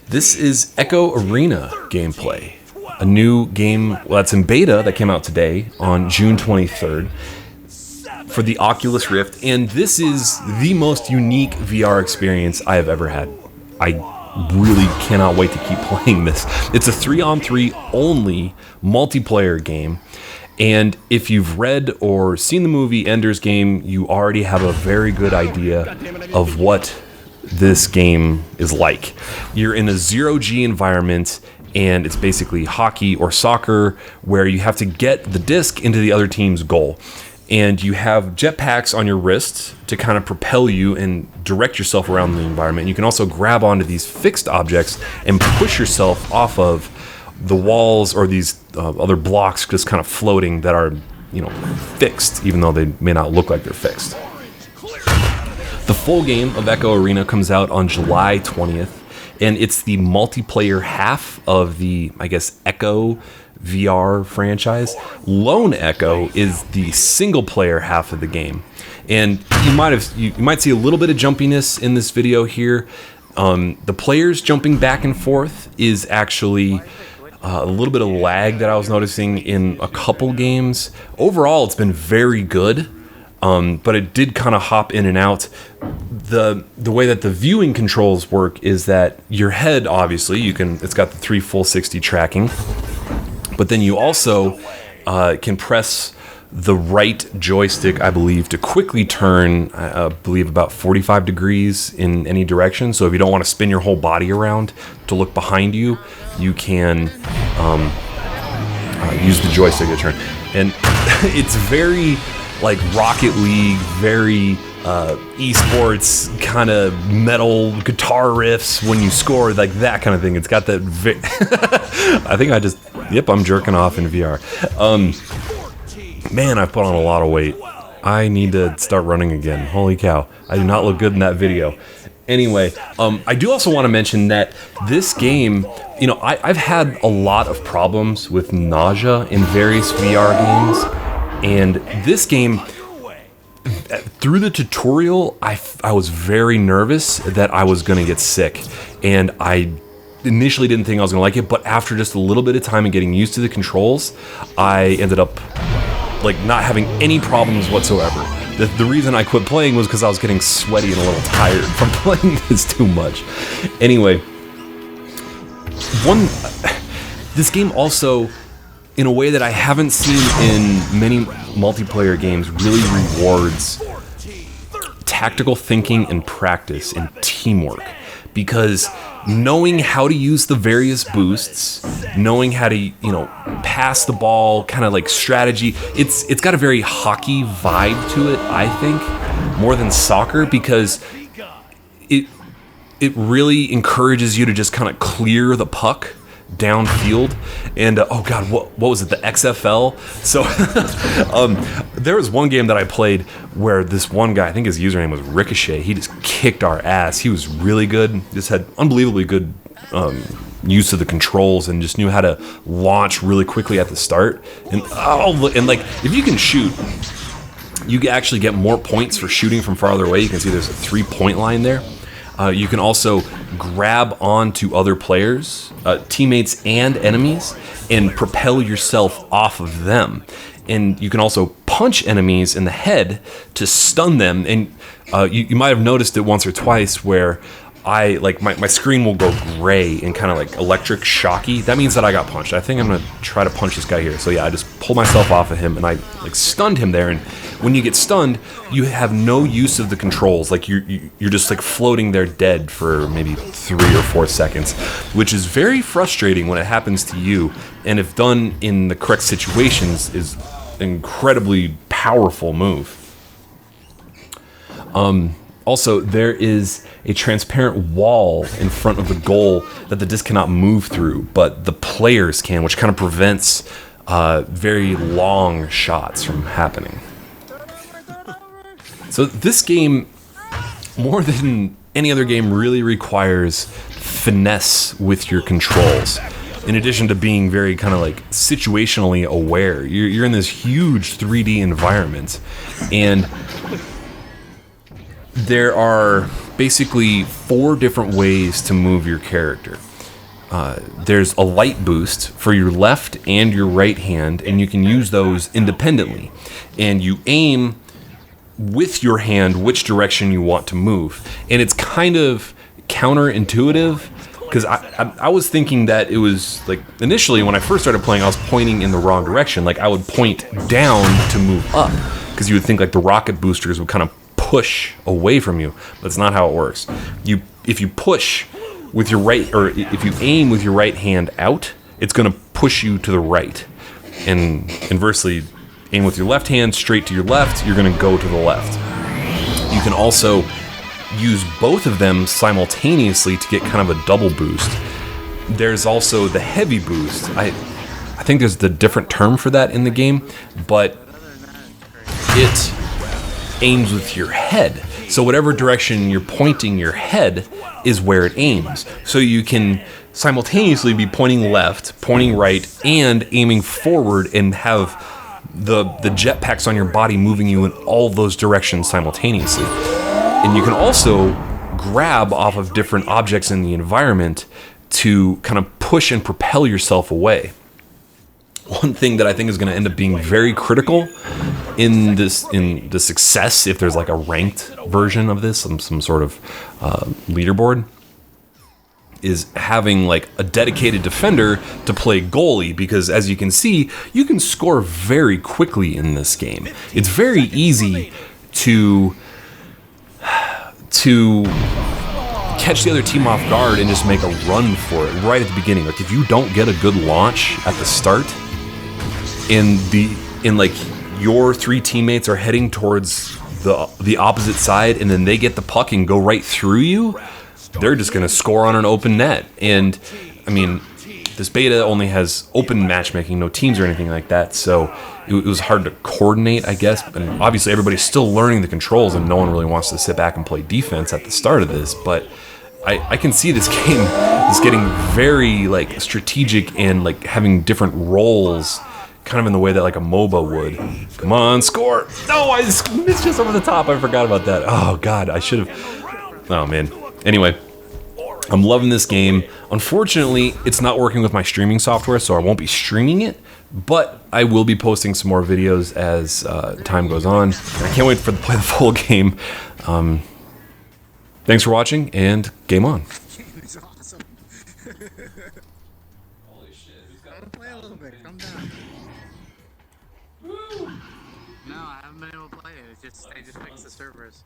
This is Echo Arena gameplay, a new game that's in beta that came out today on June 23rd for the Oculus Rift, and this is the most unique VR experience I have ever had. I really cannot wait to keep playing this. It's a 3-on-3 only multiplayer game, and if you've read or seen the movie Ender's Game, you already have a very good idea of what this game is like. You're in a zero-G environment, and it's basically hockey or soccer where you have to get the disc into the other team's goal. And you have jetpacks on your wrists to kind of propel you and direct yourself around the environment. You can also grab onto these fixed objects and push yourself off of the walls or these other blocks just kind of floating that are, fixed, even though they may not look like they're fixed. The full game of Echo Arena comes out on July 20th, and it's the multiplayer half of the, Echo VR franchise. Lone Echo is the single player half of the game, and you might see a little bit of jumpiness in this video here. The players jumping back and forth is actually a little bit of lag that I was noticing in a couple games. Overall, it's been very good, but it did kind of hop in and out. The way that the viewing controls work is that your head, obviously, it's got the 3 full 60 tracking. But then you also can press the right joystick, I believe, to quickly turn, I believe, about 45 degrees in any direction. So if you don't want to spin your whole body around to look behind you, you can use the joystick to turn. And it's very like Rocket League, very esports kind of metal guitar riffs when you score, like that kind of thing. It's got that I'm jerking off in VR. Man, I've put on a lot of weight. I need to start running again. Holy cow, I do not look good in that video. Anyway, I do also want to mention that this game, I've had a lot of problems with nausea in various VR games, and this game, through the tutorial, I was very nervous that I was going to get sick, and I initially didn't think I was going to like it, but after just a little bit of time and getting used to the controls, I ended up not having any problems whatsoever. The reason I quit playing was because I was getting sweaty and a little tired from playing this too much. Anyway, this game also, in a way that I haven't seen in many multiplayer games, really rewards tactical thinking and practice and teamwork. Because knowing how to use the various boosts, knowing how to, pass the ball, kind of like strategy, it's got a very hockey vibe to it, I think, more than soccer, because it really encourages you to just kind of clear the puck downfield. And what was it, the XFL? So there was one game that I played where this one guy, I think his username was Ricochet, he just kicked our ass. He was really good, just had unbelievably good use of the controls, and just knew how to launch really quickly at the start. And if you can shoot, you actually get more points for shooting from farther away. You can see there's a 3-point line there. You can also grab onto other players, teammates and enemies, and propel yourself off of them. And you can also punch enemies in the head to stun them. And you might have noticed it once or twice where my screen will go gray and kind of like electric shocky. That means that I got punched. I think I'm gonna try to punch this guy here. So yeah, I just pulled myself off of him and I stunned him there. And when you get stunned, you have no use of the controls. You're just floating there dead for maybe 3 or 4 seconds, which is very frustrating when it happens to you. And if done in the correct situations, is an incredibly powerful move. Also, there is a transparent wall in front of the goal that the disc cannot move through, but the players can, which kind of prevents very long shots from happening. So this game, more than any other game, really requires finesse with your controls. In addition to being very kind of situationally aware, you're in this huge 3D environment, and there are basically 4 different ways to move your character. There's a light boost for your left and your right hand, and you can use those independently. And you aim with your hand which direction you want to move. And it's kind of counterintuitive, because I was thinking that it was like, initially when I first started playing, I was pointing in the wrong direction. Like I would point down to move up, because you would think like the rocket boosters would kind of push away from you. That's not how it works. If you push with your right, or if you aim with your right hand out, it's going to push you to the right. And inversely, aim with your left hand straight to your left, you're going to go to the left. You can also use both of them simultaneously to get kind of a double boost. There's also the heavy boost. I think there's the different term for that in the game, but it aims with your head. So whatever direction you're pointing your head is where it aims. So you can simultaneously be pointing left, pointing right, and aiming forward, and have the jetpacks on your body moving you in all those directions simultaneously. And you can also grab off of different objects in the environment to kind of push and propel yourself away. One thing that I think is going to end up being very critical in the success, if there's like a ranked version of this, some sort of leaderboard, is having like a dedicated defender to play goalie, because as you can see, you can score very quickly in this game. It's very easy to catch the other team off guard and just make a run for it right at the beginning. Like if you don't get a good launch at the start, and like your 3 teammates are heading towards the opposite side, and then they get the puck and go right through you, they're just going to score on an open net. And I mean, this beta only has open matchmaking, no teams or anything like that, so it was hard to coordinate, I guess. And obviously everybody's still learning the controls, and no one really wants to sit back and play defense at the start of this. But I can see this game is getting very like strategic and like having different roles, kind of in the way that like a MOBA would. Come on, score! No, I missed just over the top. I forgot about that. Oh God, I should have. Oh man. Anyway, I'm loving this game. Unfortunately, it's not working with my streaming software, so I won't be streaming it, but I will be posting some more videos as time goes on. I can't wait to play the full game. Thanks for watching, and game on. It's awesome. Holy shit, who's got Gotta play a little bit, calm down. Woo! No, I haven't been able to play it. They just fixed the servers.